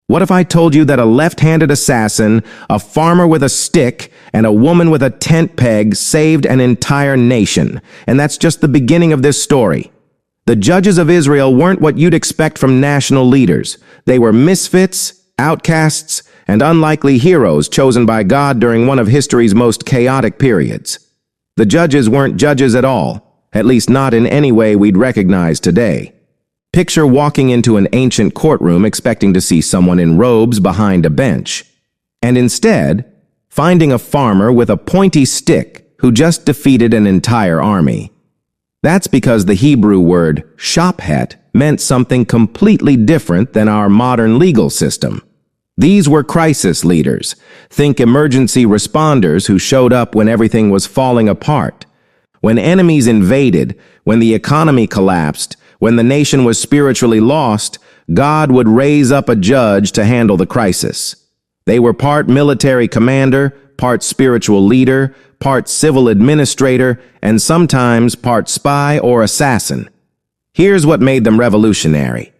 What if I told you that a left-handed assassin, a farmer with a stick, and a woman with a tent peg saved an entire nation? And that's just the beginning of this story. The judges of Israel weren't what you'd expect from national leaders. They were misfits, outcasts, and unlikely heroes chosen by God during one of history's most chaotic periods. The judges weren't judges at all, at least not in any way we'd recognize today. Picture walking into an ancient courtroom expecting to see someone in robes behind a bench, and instead, finding a farmer with a pointy stick who just defeated an entire army. That's because the Hebrew word shophet meant something completely different than our modern legal system. These were crisis leaders. Think emergency responders who showed up when everything was falling apart. When enemies invaded, when the economy collapsed, when the nation was spiritually lost, God would raise up a judge to handle the crisis. They were part military commander, part spiritual leader, part civil administrator, and sometimes part spy or assassin. Here's what made them revolutionary.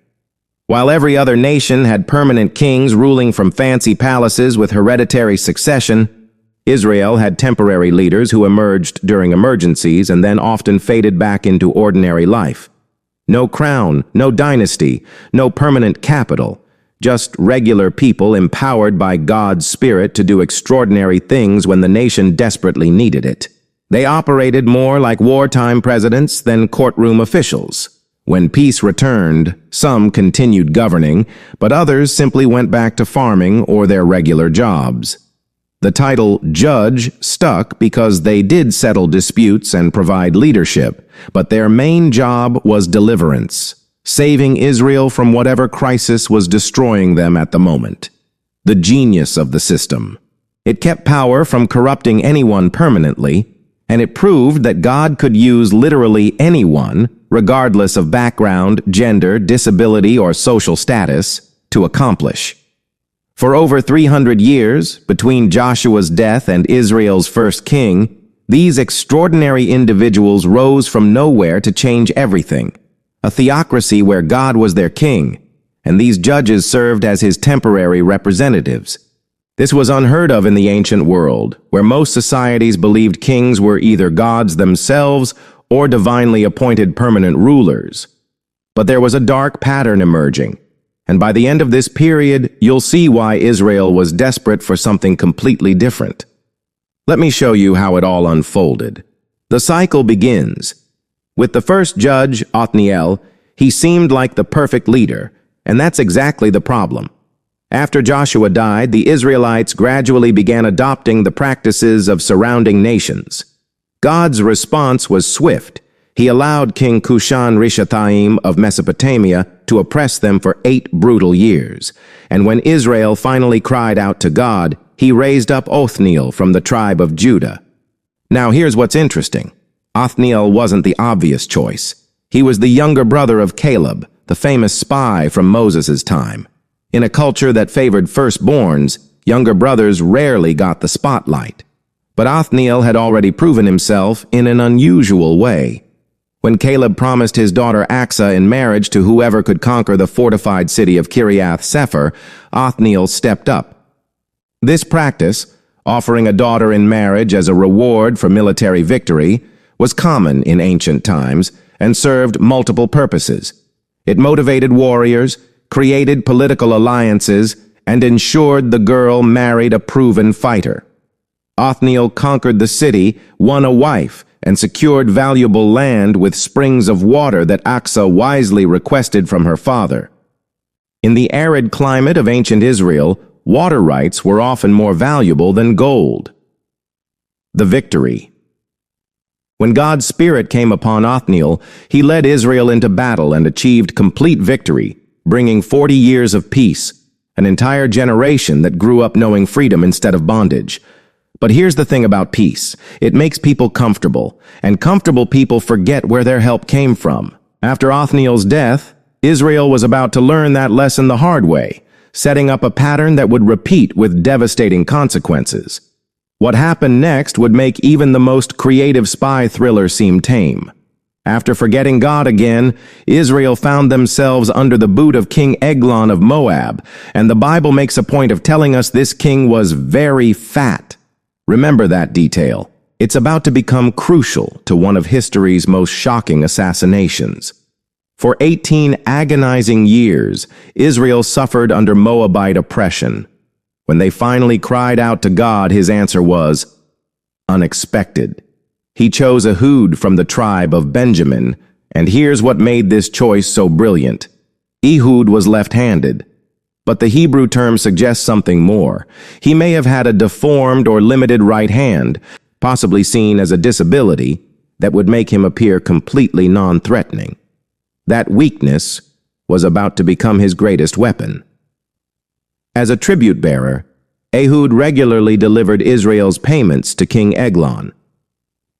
While every other nation had permanent kings ruling from fancy palaces with hereditary succession, Israel had temporary leaders who emerged during emergencies and then often faded back into ordinary life. No crown, no dynasty, no permanent capital, just regular people empowered by God's Spirit to do extraordinary things when the nation desperately needed it. They operated more like wartime presidents than courtroom officials. When peace returned, some continued governing, but others simply went back to farming or their regular jobs. The title judge stuck because they did settle disputes and provide leadership, but their main job was deliverance, saving Israel from whatever crisis was destroying them at the moment. The genius of the system. It kept power from corrupting anyone permanently, and it proved that God could use literally anyone, regardless of background, gender, disability, or social status, to accomplish. For over 300 years, between Joshua's death and Israel's first king, these extraordinary individuals rose from nowhere to change everything. A theocracy where God was their king, and these judges served as his temporary representatives. This was unheard of in the ancient world, where most societies believed kings were either gods themselves or divinely appointed permanent rulers. But there was a dark pattern emerging. And by the end of this period, you'll see why Israel was desperate for something completely different. Let me show you how it all unfolded. The cycle begins. With the first judge, Othniel, he seemed like the perfect leader, and that's exactly the problem. After Joshua died, the Israelites gradually began adopting the practices of surrounding nations. God's response was swift. He allowed King Cushan-Rishathaim of Mesopotamia to oppress them for 8 brutal years. And when Israel finally cried out to God, he raised up Othniel from the tribe of Judah. Now here's what's interesting. Othniel wasn't the obvious choice. He was the younger brother of Caleb, the famous spy from Moses' time. In a culture that favored firstborns, younger brothers rarely got the spotlight. But Othniel had already proven himself in an unusual way. When Caleb promised his daughter Achsah in marriage to whoever could conquer the fortified city of Kiriath Sepher, Othniel stepped up. This practice, offering a daughter in marriage as a reward for military victory, was common in ancient times and served multiple purposes. It motivated warriors, created political alliances, and ensured the girl married a proven fighter. Othniel conquered the city, won a wife, and secured valuable land with springs of water that Achsah wisely requested from her father. In the arid climate of ancient Israel, water rights were often more valuable than gold. The victory. When God's Spirit came upon Othniel, he led Israel into battle and achieved complete victory, bringing 40 years of peace, an entire generation that grew up knowing freedom instead of bondage. But here's the thing about peace. It makes people comfortable, and comfortable people forget where their help came from. After Othniel's death, Israel was about to learn that lesson the hard way, setting up a pattern that would repeat with devastating consequences. What happened next would make even the most creative spy thriller seem tame. After forgetting God again, Israel found themselves under the boot of King Eglon of Moab, and the Bible makes a point of telling us this king was very fat. Remember that detail. It's about to become crucial to one of history's most shocking assassinations. For 18 agonizing years, Israel suffered under Moabite oppression. When they finally cried out to God, his answer was unexpected. He chose Ehud from the tribe of Benjamin, and here's what made this choice so brilliant. Ehud was left-handed, but the Hebrew term suggests something more. He may have had a deformed or limited right hand, possibly seen as a disability, that would make him appear completely non-threatening. That weakness was about to become his greatest weapon. As a tribute bearer, Ehud regularly delivered Israel's payments to King Eglon.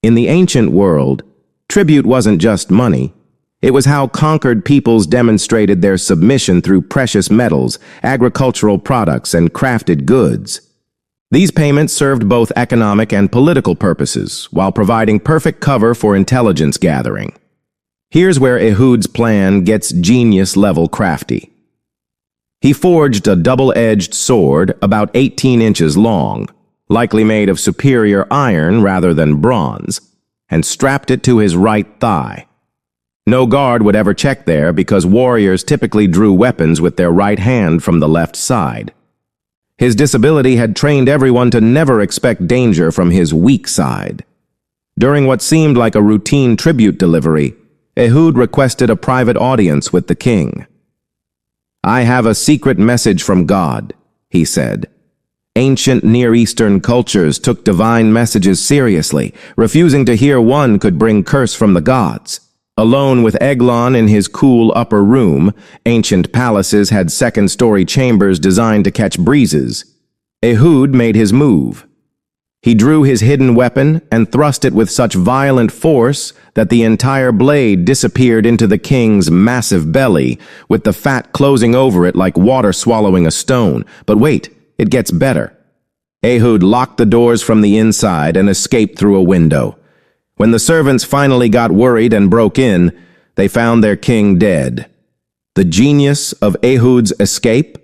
In the ancient world, tribute wasn't just money. It was how conquered peoples demonstrated their submission through precious metals, agricultural products, and crafted goods. These payments served both economic and political purposes, while providing perfect cover for intelligence gathering. Here's where Ehud's plan gets genius-level crafty. He forged a double-edged sword about 18 inches long, likely made of superior iron rather than bronze, and strapped it to his right thigh. No guard would ever check there because warriors typically drew weapons with their right hand from the left side. His disability had trained everyone to never expect danger from his weak side. During what seemed like a routine tribute delivery, Ehud requested a private audience with the king. "I have a secret message from God," he said. Ancient Near Eastern cultures took divine messages seriously, refusing to hear one could bring curse from the gods. Alone with Eglon in his cool upper room, ancient palaces had second-story chambers designed to catch breezes. Ehud made his move. He drew his hidden weapon and thrust it with such violent force that the entire blade disappeared into the king's massive belly, with the fat closing over it like water swallowing a stone. But wait, it gets better. Ehud locked the doors from the inside and escaped through a window. When the servants finally got worried and broke in, they found their king dead. The genius of Ehud's escape?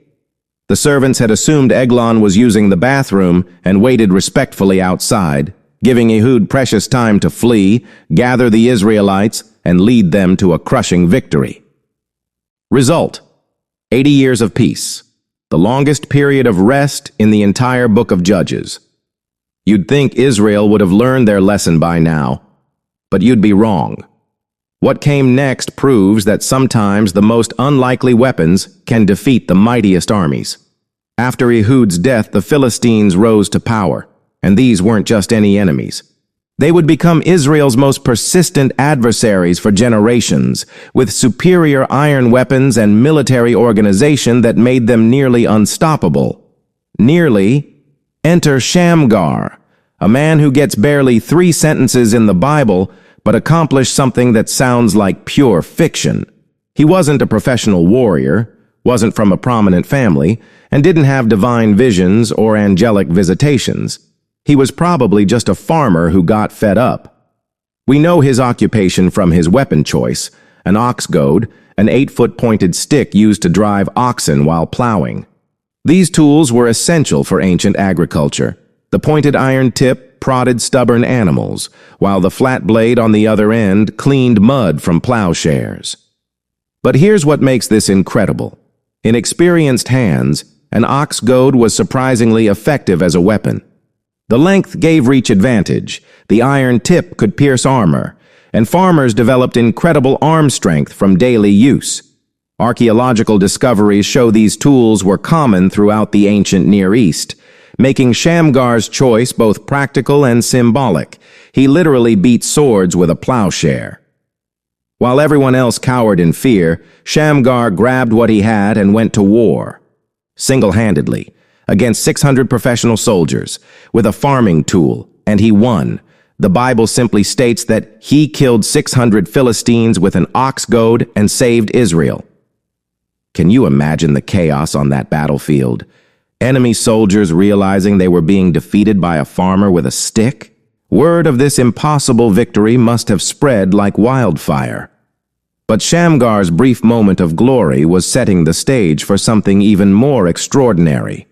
The servants had assumed Eglon was using the bathroom and waited respectfully outside, giving Ehud precious time to flee, gather the Israelites, and lead them to a crushing victory. Result: 80 years of peace, the longest period of rest in the entire book of Judges. You'd think Israel would have learned their lesson by now, but you'd be wrong. What came next proves that sometimes the most unlikely weapons can defeat the mightiest armies. After Ehud's death, the Philistines rose to power, and these weren't just any enemies. They would become Israel's most persistent adversaries for generations, with superior iron weapons and military organization that made them nearly unstoppable. Enter Shamgar, a man who gets barely 3 sentences in the Bible, but accomplished something that sounds like pure fiction. He wasn't a professional warrior, wasn't from a prominent family, and didn't have divine visions or angelic visitations. He was probably just a farmer who got fed up. We know his occupation from his weapon choice, an ox goad, an 8-foot pointed stick used to drive oxen while plowing. These tools were essential for ancient agriculture. The pointed iron tip prodded stubborn animals, while the flat blade on the other end cleaned mud from plowshares. But here's what makes this incredible. In experienced hands, an ox goad was surprisingly effective as a weapon. The length gave reach advantage, the iron tip could pierce armor, and farmers developed incredible arm strength from daily use. Archaeological discoveries show these tools were common throughout the ancient Near East, making Shamgar's choice both practical and symbolic. He literally beat swords with a plowshare. While everyone else cowered in fear, Shamgar grabbed what he had and went to war. Single-handedly, against 600 professional soldiers, with a farming tool, and he won. The Bible simply states that he killed 600 Philistines with an ox goad and saved Israel. Can you imagine the chaos on that battlefield? Enemy soldiers realizing they were being defeated by a farmer with a stick? Word of this impossible victory must have spread like wildfire. But Shamgar's brief moment of glory was setting the stage for something even more extraordinary.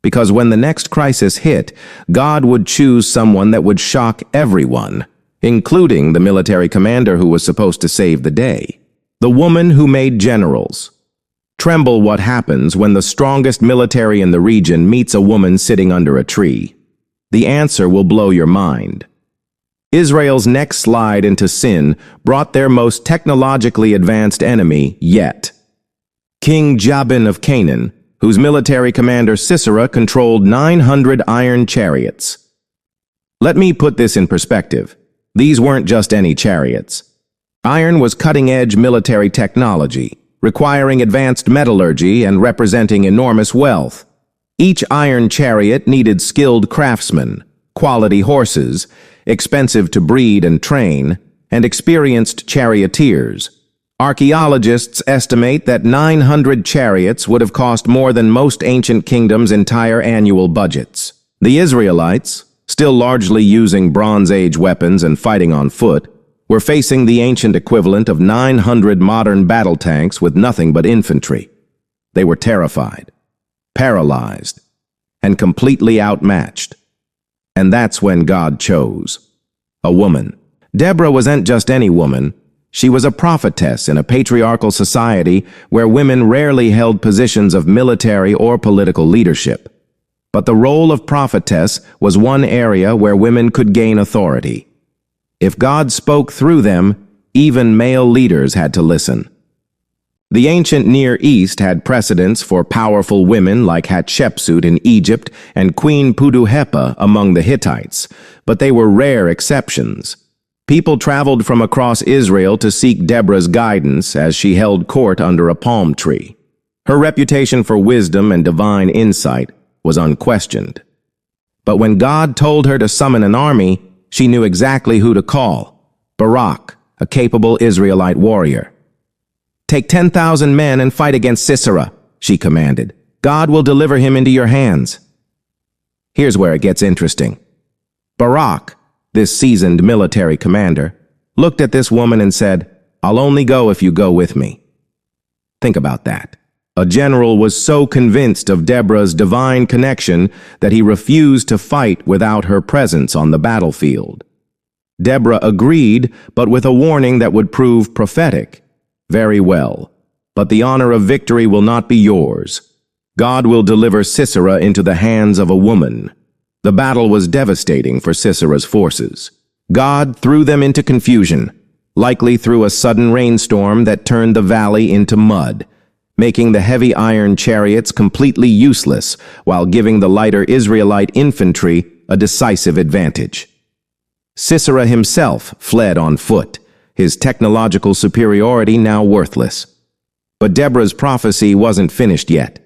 Because when the next crisis hit, God would choose someone that would shock everyone, including the military commander who was supposed to save the day. The woman who made generals. Tremble what happens when the strongest military in the region meets a woman sitting under a tree. The answer will blow your mind. Israel's next slide into sin brought their most technologically advanced enemy yet. King Jabin of Canaan, whose military commander Sisera controlled 900 iron chariots. Let me put this in perspective. These weren't just any chariots. Iron was cutting-edge military technology, requiring advanced metallurgy and representing enormous wealth. Each iron chariot needed skilled craftsmen, quality horses, expensive to breed and train, and experienced charioteers. Archaeologists estimate that 900 chariots would have cost more than most ancient kingdoms' entire annual budgets. The Israelites, still largely using Bronze Age weapons and fighting on foot, were facing the ancient equivalent of 900 modern battle tanks with nothing but infantry. They were terrified, paralyzed, and completely outmatched. And that's when God chose a woman. Deborah wasn't just any woman. She was a prophetess in a patriarchal society where women rarely held positions of military or political leadership. But the role of prophetess was one area where women could gain authority. If God spoke through them, even male leaders had to listen. The ancient Near East had precedents for powerful women like Hatshepsut in Egypt and Queen Puduhepa among the Hittites, but they were rare exceptions. People traveled from across Israel to seek Deborah's guidance as she held court under a palm tree. Her reputation for wisdom and divine insight was unquestioned. But when God told her to summon an army, she knew exactly who to call: Barak, a capable Israelite warrior. "Take 10,000 men and fight against Sisera," she commanded. "God will deliver him into your hands." Here's where it gets interesting. Barak, this seasoned military commander, looked at this woman and said, "I'll only go if you go with me." Think about that. A general was so convinced of Deborah's divine connection that he refused to fight without her presence on the battlefield. Deborah agreed, but with a warning that would prove prophetic. "Very well, but the honor of victory will not be yours. God will deliver Sisera into the hands of a woman." The battle was devastating for Sisera's forces. God threw them into confusion, likely through a sudden rainstorm that turned the valley into mud, making the heavy iron chariots completely useless while giving the lighter Israelite infantry a decisive advantage. Sisera himself fled on foot, his technological superiority now worthless. But Deborah's prophecy wasn't finished yet.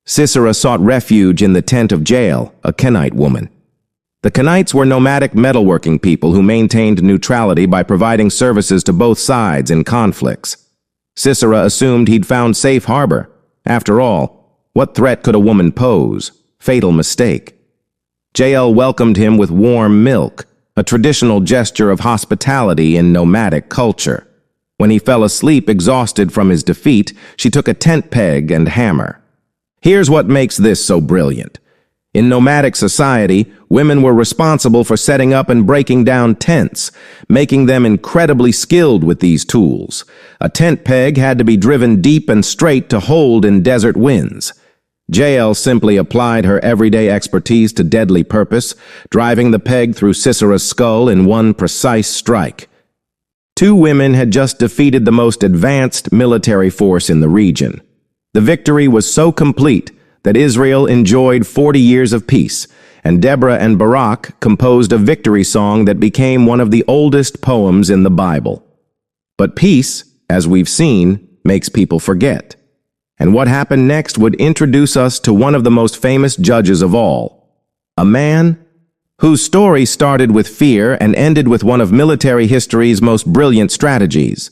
Sisera sought refuge in the tent of Jael, a Kenite woman. The Kenites were nomadic metalworking people who maintained neutrality by providing services to both sides in conflicts. Sisera assumed he'd found safe harbor. After all, what threat could a woman pose? Fatal mistake. Jael welcomed him with warm milk, a traditional gesture of hospitality in nomadic culture. When he fell asleep exhausted from his defeat, she took a tent peg and hammer. Here's what makes this so brilliant. In nomadic society, women were responsible for setting up and breaking down tents, making them incredibly skilled with these tools. A tent peg had to be driven deep and straight to hold in desert winds. Jael simply applied her everyday expertise to deadly purpose, driving the peg through Sisera's skull in one precise strike. Two women had just defeated the most advanced military force in the region. The victory was so complete that Israel enjoyed 40 years of peace, and Deborah and Barak composed a victory song that became one of the oldest poems in the Bible. But peace, as we've seen, makes people forget. And what happened next would introduce us to one of the most famous judges of all, a man whose story started with fear and ended with one of military history's most brilliant strategies.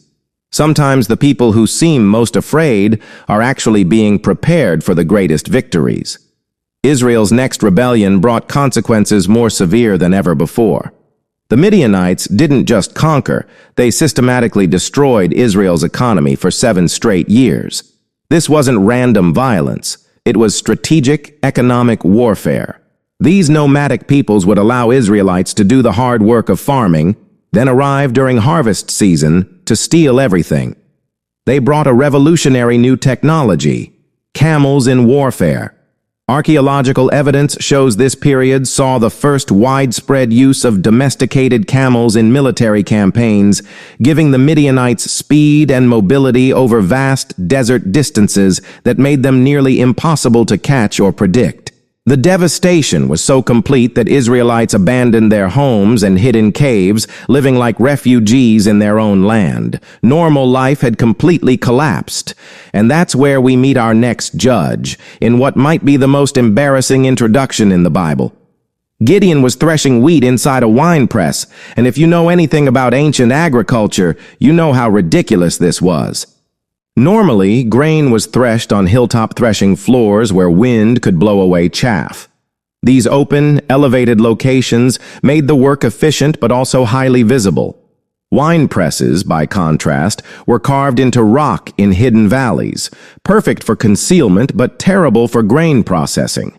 Sometimes the people who seem most afraid are actually being prepared for the greatest victories. Israel's next rebellion brought consequences more severe than ever before. The Midianites didn't just conquer, they systematically destroyed Israel's economy for 7 straight years. This wasn't random violence, it was strategic economic warfare. These nomadic peoples would allow Israelites to do the hard work of farming, then arrive during harvest season to steal everything. They brought a revolutionary new technology, camels in warfare. Archaeological evidence shows this period saw the first widespread use of domesticated camels in military campaigns, giving the Midianites speed and mobility over vast desert distances that made them nearly impossible to catch or predict. The devastation was so complete that Israelites abandoned their homes and hid in caves, living like refugees in their own land. Normal life had completely collapsed. And that's where we meet our next judge, in what might be the most embarrassing introduction in the Bible. Gideon was threshing wheat inside a wine press, and if you know anything about ancient agriculture, you know how ridiculous this was. Normally, grain was threshed on hilltop threshing floors where wind could blow away chaff. These open, elevated locations made the work efficient but also highly visible. Wine presses, by contrast, were carved into rock in hidden valleys, perfect for concealment but terrible for grain processing.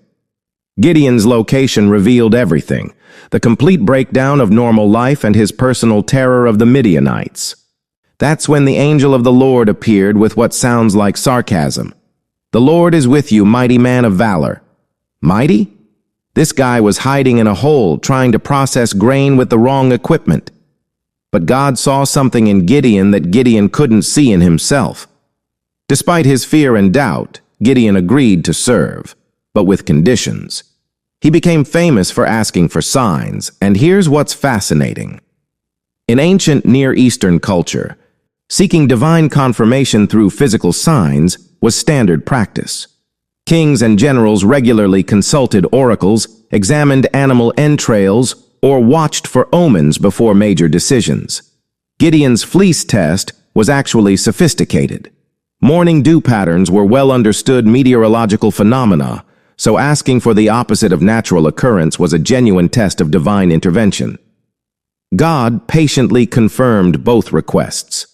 Gideon's location revealed everything, the complete breakdown of normal life and his personal terror of the Midianites. That's when the angel of the Lord appeared with what sounds like sarcasm. "The Lord is with you, mighty man of valor." Mighty? This guy was hiding in a hole, trying to process grain with the wrong equipment. But God saw something in Gideon that Gideon couldn't see in himself. Despite his fear and doubt, Gideon agreed to serve, but with conditions. He became famous for asking for signs, and here's what's fascinating. In ancient Near Eastern culture, seeking divine confirmation through physical signs was standard practice. Kings and generals regularly consulted oracles, examined animal entrails, or watched for omens before major decisions. Gideon's fleece test was actually sophisticated. Morning dew patterns were well-understood meteorological phenomena, so asking for the opposite of natural occurrence was a genuine test of divine intervention. God patiently confirmed both requests.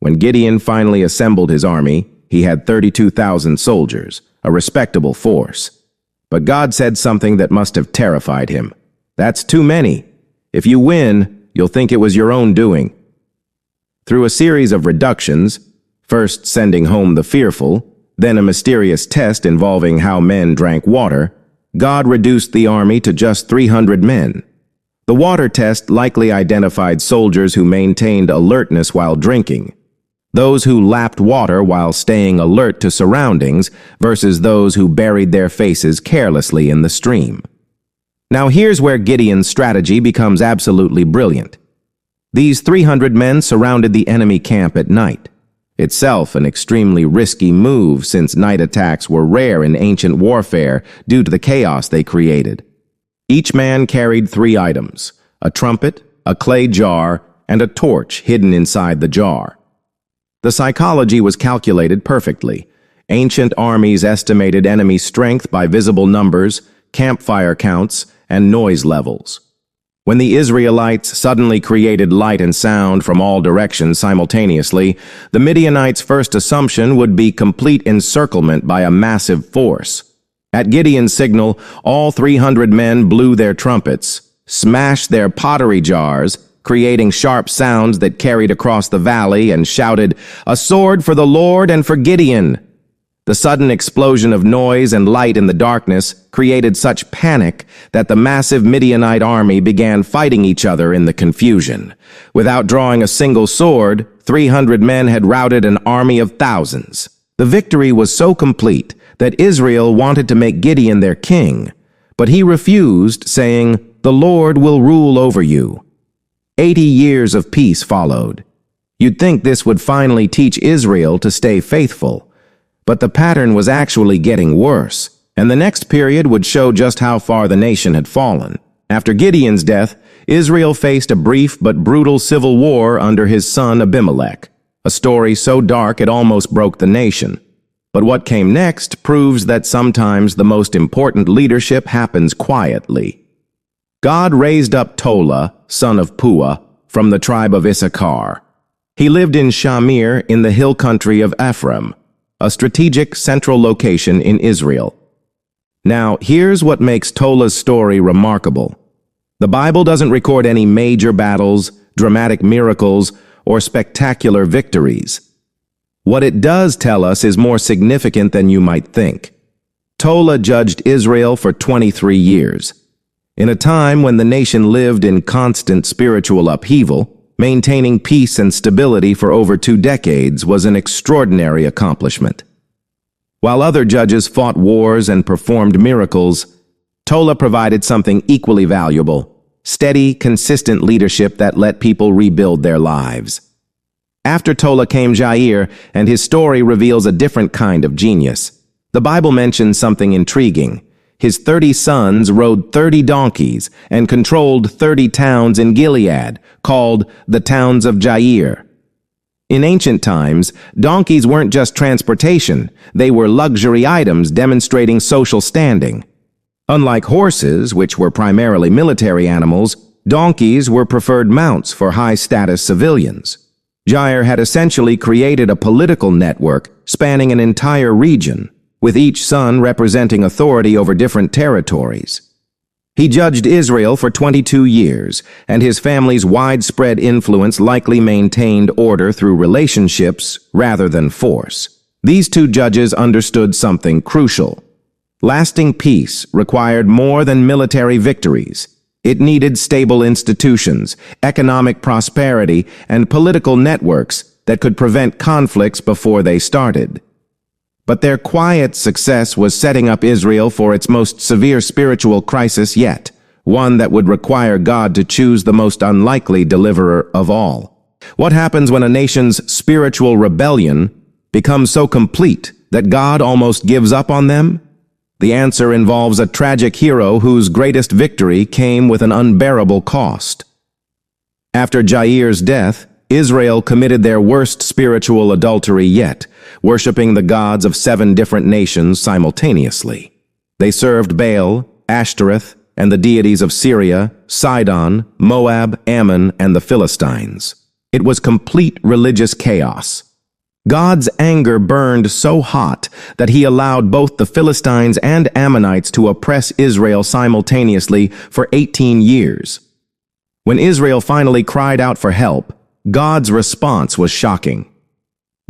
When Gideon finally assembled his army, he had 32,000 soldiers, a respectable force. But God said something that must have terrified him. "That's too many. If you win, you'll think it was your own doing." Through a series of reductions, first sending home the fearful, then a mysterious test involving how men drank water, God reduced the army to just 300 men. The water test likely identified soldiers who maintained alertness while drinking, those who lapped water while staying alert to surroundings versus those who buried their faces carelessly in the stream. Now here's where Gideon's strategy becomes absolutely brilliant. These 300 men surrounded the enemy camp at night, itself an extremely risky move since night attacks were rare in ancient warfare due to the chaos they created. Each man carried 3 items, a trumpet, a clay jar, and a torch hidden inside the jar. The psychology was calculated perfectly. Ancient armies estimated enemy strength by visible numbers, campfire counts, and noise levels. When the Israelites suddenly created light and sound from all directions simultaneously, the Midianites' first assumption would be complete encirclement by a massive force. At Gideon's signal, all 300 men blew their trumpets, smashed their pottery jars, creating sharp sounds that carried across the valley, and shouted, "A sword for the Lord and for Gideon!" The sudden explosion of noise and light in the darkness created such panic that the massive Midianite army began fighting each other in the confusion. Without drawing a single sword, 300 men had routed an army of thousands. The victory was so complete that Israel wanted to make Gideon their king, but he refused, saying, "The Lord will rule over you." 80 years of peace followed. You'd think this would finally teach Israel to stay faithful. But the pattern was actually getting worse, and the next period would show just how far the nation had fallen. After Gideon's death, Israel faced a brief but brutal civil war under his son Abimelech, a story so dark it almost broke the nation. But what came next proves that sometimes the most important leadership happens quietly. God raised up Tola, son of Puah, from the tribe of Issachar. He lived in Shamir in the hill country of Ephraim, a strategic central location in Israel. Now, here's what makes Tola's story remarkable. The Bible doesn't record any major battles, dramatic miracles, or spectacular victories. What it does tell us is more significant than you might think. Tola judged Israel for 23 years. In a time when the nation lived in constant spiritual upheaval, maintaining peace and stability for over 2 decades was an extraordinary accomplishment. While other judges fought wars and performed miracles, Tola provided something equally valuable: steady, consistent leadership that let people rebuild their lives. After Tola came Jair, and his story reveals a different kind of genius. The Bible mentions something intriguing. His 30 sons rode 30 donkeys and controlled 30 towns in Gilead, called the towns of Jair. In ancient times, donkeys weren't just transportation, they were luxury items demonstrating social standing. Unlike horses, which were primarily military animals, donkeys were preferred mounts for high-status civilians. Jair had essentially created a political network spanning an entire region, with each son representing authority over different territories. He judged Israel for 22 years, and his family's widespread influence likely maintained order through relationships rather than force. These 2 judges understood something crucial. Lasting peace required more than military victories. It needed stable institutions, economic prosperity, and political networks that could prevent conflicts before they started. But their quiet success was setting up Israel for its most severe spiritual crisis yet, one that would require God to choose the most unlikely deliverer of all. What happens when a nation's spiritual rebellion becomes so complete that God almost gives up on them? The answer involves a tragic hero whose greatest victory came with an unbearable cost. After Jair's death, Israel committed their worst spiritual adultery yet, worshiping the gods of 7 different nations simultaneously. They served Baal, Ashtoreth, and the deities of Syria, Sidon, Moab, Ammon, and the Philistines. It was complete religious chaos. God's anger burned so hot that he allowed both the Philistines and Ammonites to oppress Israel simultaneously for 18 years. When Israel finally cried out for help, God's response was shocking.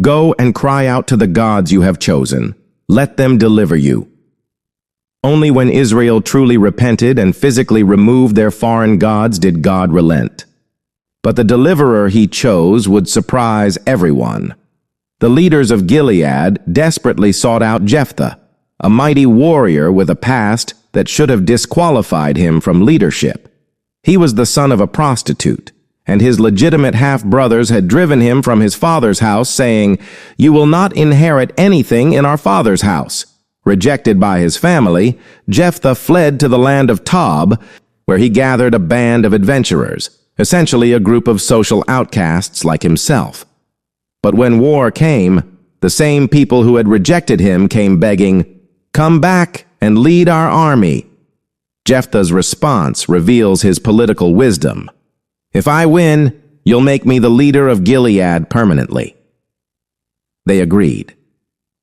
"Go and cry out to the gods you have chosen. Let them deliver you." Only when Israel truly repented and physically removed their foreign gods did God relent. But the deliverer he chose would surprise everyone. The leaders of Gilead desperately sought out Jephthah, a mighty warrior with a past that should have disqualified him from leadership. He was the son of a prostitute, and his legitimate half-brothers had driven him from his father's house, saying, "You will not inherit anything in our father's house." Rejected by his family, Jephthah fled to the land of Tob, where he gathered a band of adventurers, essentially a group of social outcasts like himself. But when war came, the same people who had rejected him came begging, "Come back and lead our army." Jephthah's response reveals his political wisdom. "If I win, you'll make me the leader of Gilead permanently." They agreed.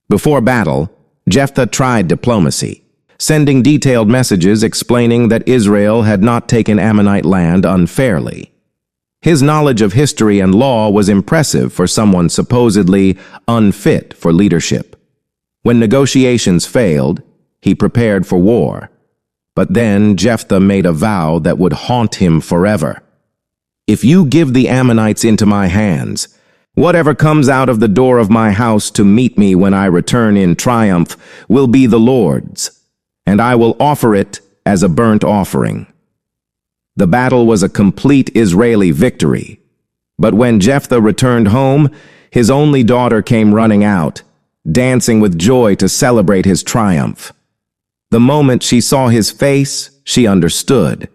Before battle, Jephthah tried diplomacy, sending detailed messages explaining that Israel had not taken Ammonite land unfairly. His knowledge of history and law was impressive for someone supposedly unfit for leadership. When negotiations failed, he prepared for war. But then Jephthah made a vow that would haunt him forever. "If you give the Ammonites into my hands, whatever comes out of the door of my house to meet me when I return in triumph will be the Lord's, and I will offer it as a burnt offering." The battle was a complete Israeli victory. But when Jephthah returned home, his only daughter came running out, dancing with joy to celebrate his triumph. The moment she saw his face, she understood.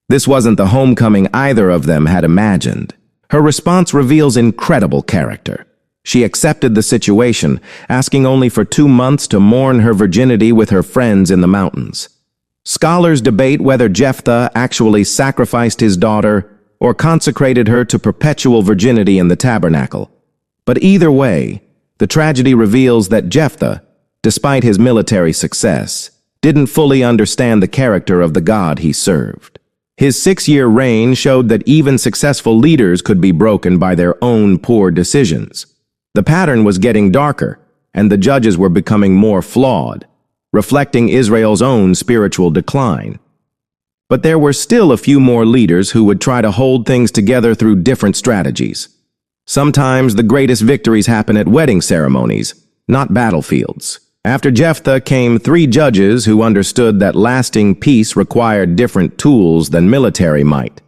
This wasn't the homecoming either of them had imagined. Her response reveals incredible character. She accepted the situation, asking only for 2 months to mourn her virginity with her friends in the mountains. Scholars debate whether Jephthah actually sacrificed his daughter or consecrated her to perpetual virginity in the tabernacle. But either way, the tragedy reveals that Jephthah, despite his military success, didn't fully understand the character of the God he served. His 6-year reign showed that even successful leaders could be broken by their own poor decisions. The pattern was getting darker, and the judges were becoming more flawed, reflecting Israel's own spiritual decline. But there were still a few more leaders who would try to hold things together through different strategies. Sometimes the greatest victories happen at wedding ceremonies, not battlefields. After Jephthah came 3 judges who understood that lasting peace required different tools than military might.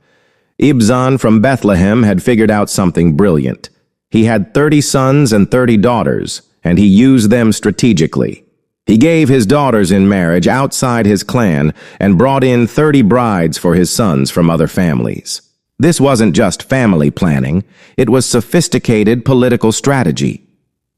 Ibzan from Bethlehem had figured out something brilliant. He had 30 sons and 30 daughters, and he used them strategically. He gave his daughters in marriage outside his clan and brought in 30 brides for his sons from other families. This wasn't just family planning, it was sophisticated political strategy.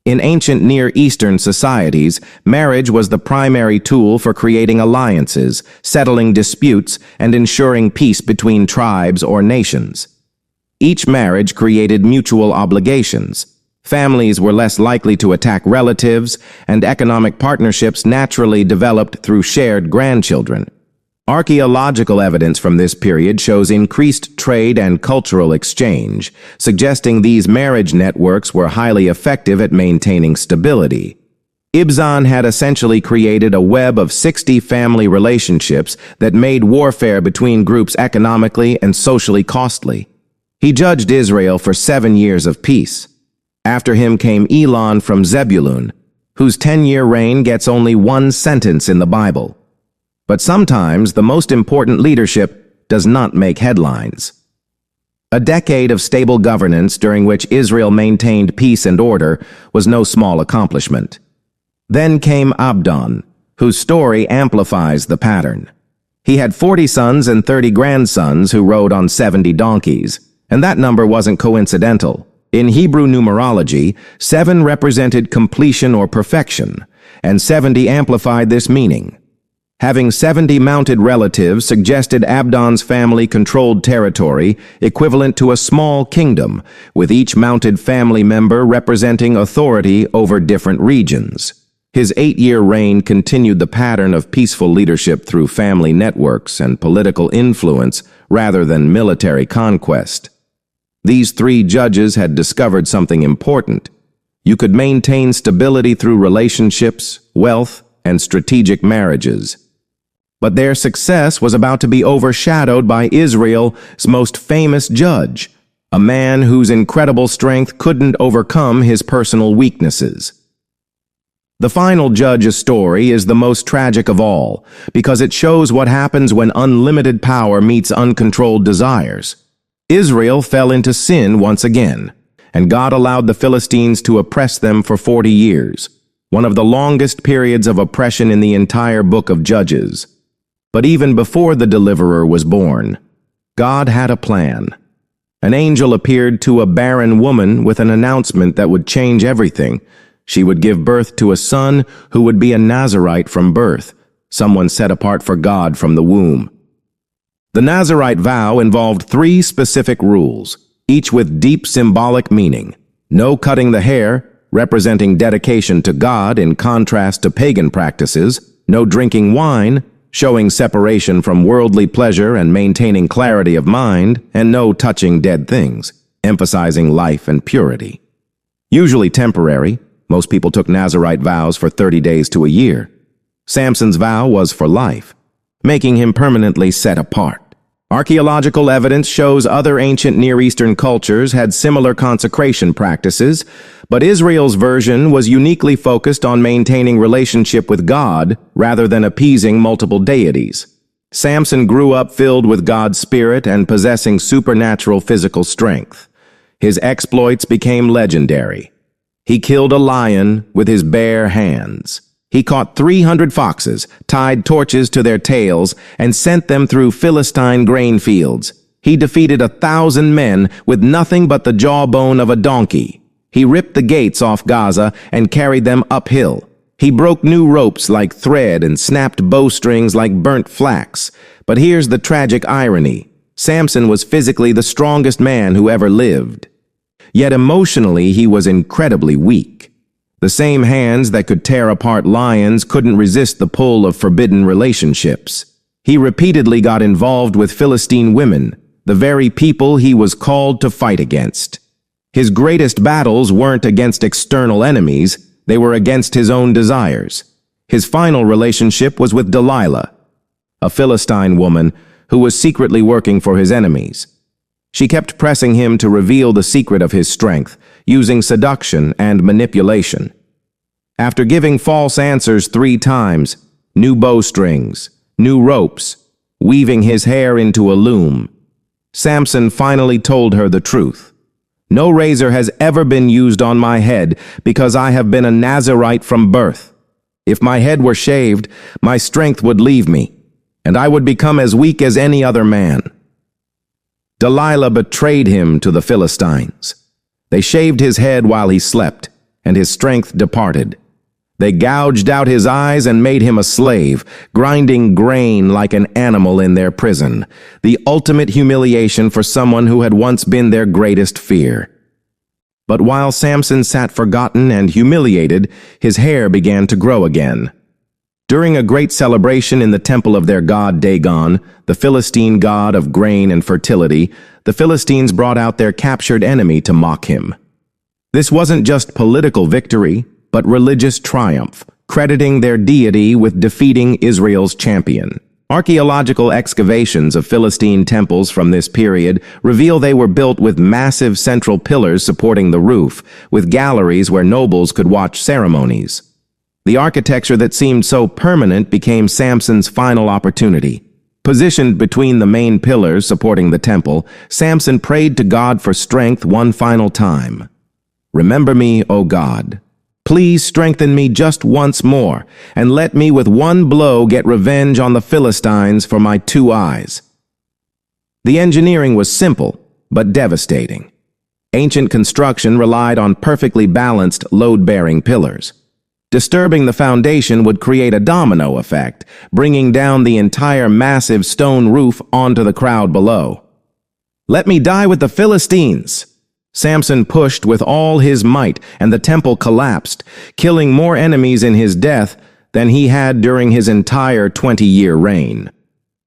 In ancient Near Eastern societies, marriage was the primary tool for creating alliances, settling disputes, and ensuring peace between tribes or nations. Each marriage created mutual obligations. Families were less likely to attack relatives, and economic partnerships naturally developed through shared grandchildren. Archaeological evidence from this period shows increased trade and cultural exchange, suggesting these marriage networks were highly effective at maintaining stability. Ibzan had essentially created a web of 60 family relationships that made warfare between groups economically and socially costly. He judged Israel for 7 years of peace. After him came Elon from Zebulun, whose 10-year reign gets only 1 sentence in the Bible. But sometimes the most important leadership does not make headlines. A decade of stable governance during which Israel maintained peace and order was no small accomplishment. Then came Abdon, whose story amplifies the pattern. He had 40 sons and 30 grandsons who rode on 70 donkeys, and that number wasn't coincidental. In Hebrew numerology, 7 represented completion or perfection, and 70 amplified this meaning. Having 70 mounted relatives suggested Abdon's family controlled territory equivalent to a small kingdom, with each mounted family member representing authority over different regions. His 8-year reign continued the pattern of peaceful leadership through family networks and political influence rather than military conquest. These 3 judges had discovered something important. You could maintain stability through relationships, wealth, and strategic marriages. But their success was about to be overshadowed by Israel's most famous judge, a man whose incredible strength couldn't overcome his personal weaknesses. The final judge's story is the most tragic of all, because it shows what happens when unlimited power meets uncontrolled desires. Israel fell into sin once again, and God allowed the Philistines to oppress them for 40 years, one of the longest periods of oppression in the entire book of Judges. But even before the deliverer was born, God had a plan. An angel appeared to a barren woman with an announcement that would change everything. She would give birth to a son who would be a Nazirite from birth, someone set apart for God from the womb. The Nazirite vow involved 3 specific rules, each with deep symbolic meaning. No cutting the hair, representing dedication to God in contrast to pagan practices. No drinking wine, showing separation from worldly pleasure and maintaining clarity of mind, and no touching dead things, emphasizing life and purity. Usually temporary, most people took Nazirite vows for 30 days to a year. Samson's vow was for life, making him permanently set apart. Archaeological evidence shows other ancient Near Eastern cultures had similar consecration practices, but Israel's version was uniquely focused on maintaining relationship with God rather than appeasing multiple deities. Samson grew up filled with God's Spirit and possessing supernatural physical strength. His exploits became legendary. He killed a lion with his bare hands. He caught 300 foxes, tied torches to their tails, and sent them through Philistine grain fields. He defeated 1,000 men with nothing but the jawbone of a donkey. He ripped the gates off Gaza and carried them uphill. He broke new ropes like thread and snapped bowstrings like burnt flax. But here's the tragic irony. Samson was physically the strongest man who ever lived. Yet emotionally, he was incredibly weak. The same hands that could tear apart lions couldn't resist the pull of forbidden relationships. He repeatedly got involved with Philistine women, the very people he was called to fight against. His greatest battles weren't against external enemies, they were against his own desires. His final relationship was with Delilah, a Philistine woman who was secretly working for his enemies. She kept pressing him to reveal the secret of his strength, using seduction and manipulation. After giving false answers 3 times, new bowstrings, new ropes, weaving his hair into a loom, Samson finally told her the truth. No razor has ever been used on my head because I have been a Nazirite from birth. If my head were shaved, my strength would leave me, and I would become as weak as any other man. Delilah betrayed him to the Philistines. They shaved his head while he slept, and his strength departed. They gouged out his eyes and made him a slave, grinding grain like an animal in their prison, the ultimate humiliation for someone who had once been their greatest fear. But while Samson sat forgotten and humiliated, his hair began to grow again. During a great celebration in the temple of their god Dagon, the Philistine god of grain and fertility, the Philistines brought out their captured enemy to mock him. This wasn't just political victory, but religious triumph, crediting their deity with defeating Israel's champion. Archaeological excavations of Philistine temples from this period reveal they were built with massive central pillars supporting the roof, with galleries where nobles could watch ceremonies. The architecture that seemed so permanent became Samson's final opportunity. Positioned between the main pillars supporting the temple, Samson prayed to God for strength one final time. "Remember me, O God. Please strengthen me just once more, and let me with one blow get revenge on the Philistines for my 2 eyes." The engineering was simple, but devastating. Ancient construction relied on perfectly balanced, load-bearing pillars. Disturbing the foundation would create a domino effect, bringing down the entire massive stone roof onto the crowd below. "Let me die with the Philistines!" Samson pushed with all his might, and the temple collapsed, killing more enemies in his death than he had during his entire 20-year reign.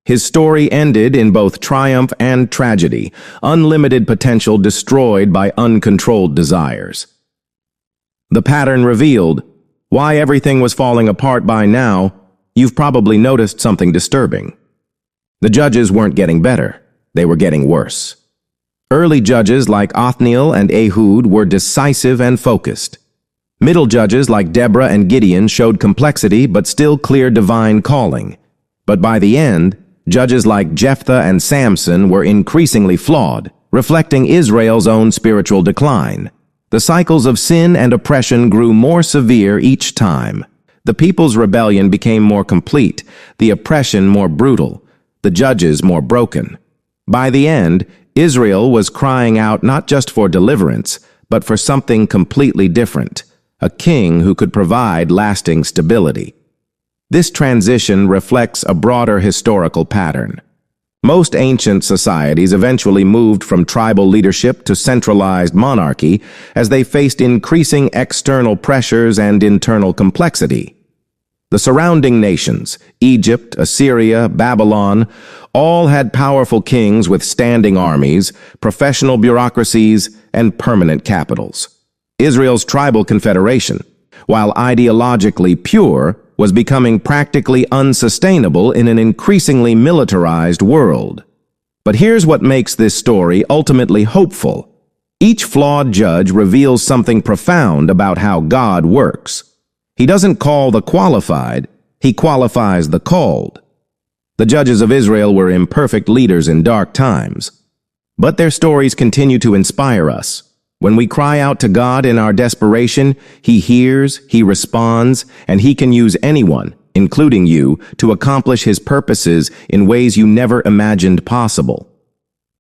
His story ended in both triumph and tragedy, unlimited potential destroyed by uncontrolled desires. The pattern revealed. Why everything was falling apart by now, you've probably noticed something disturbing. The judges weren't getting better, they were getting worse. Early judges like Othniel and Ehud were decisive and focused. Middle judges like Deborah and Gideon showed complexity but still clear divine calling. But by the end, judges like Jephthah and Samson were increasingly flawed, reflecting Israel's own spiritual decline. The cycles of sin and oppression grew more severe each time. The people's rebellion became more complete, the oppression more brutal, the judges more broken. By the end, Israel was crying out not just for deliverance, but for something completely different, a king who could provide lasting stability. This transition reflects a broader historical pattern. Most ancient societies eventually moved from tribal leadership to centralized monarchy as they faced increasing external pressures and internal complexity. The surrounding nations, Egypt, Assyria, Babylon, all had powerful kings with standing armies, professional bureaucracies, and permanent capitals. Israel's tribal confederation, while ideologically pure, was becoming practically unsustainable in an increasingly militarized world. But here's what makes this story ultimately hopeful. Each flawed judge reveals something profound about how God works. He doesn't call the qualified, he qualifies the called. The judges of Israel were imperfect leaders in dark times, but their stories continue to inspire us. When we cry out to God in our desperation, He hears, He responds, and He can use anyone, including you, to accomplish His purposes in ways you never imagined possible.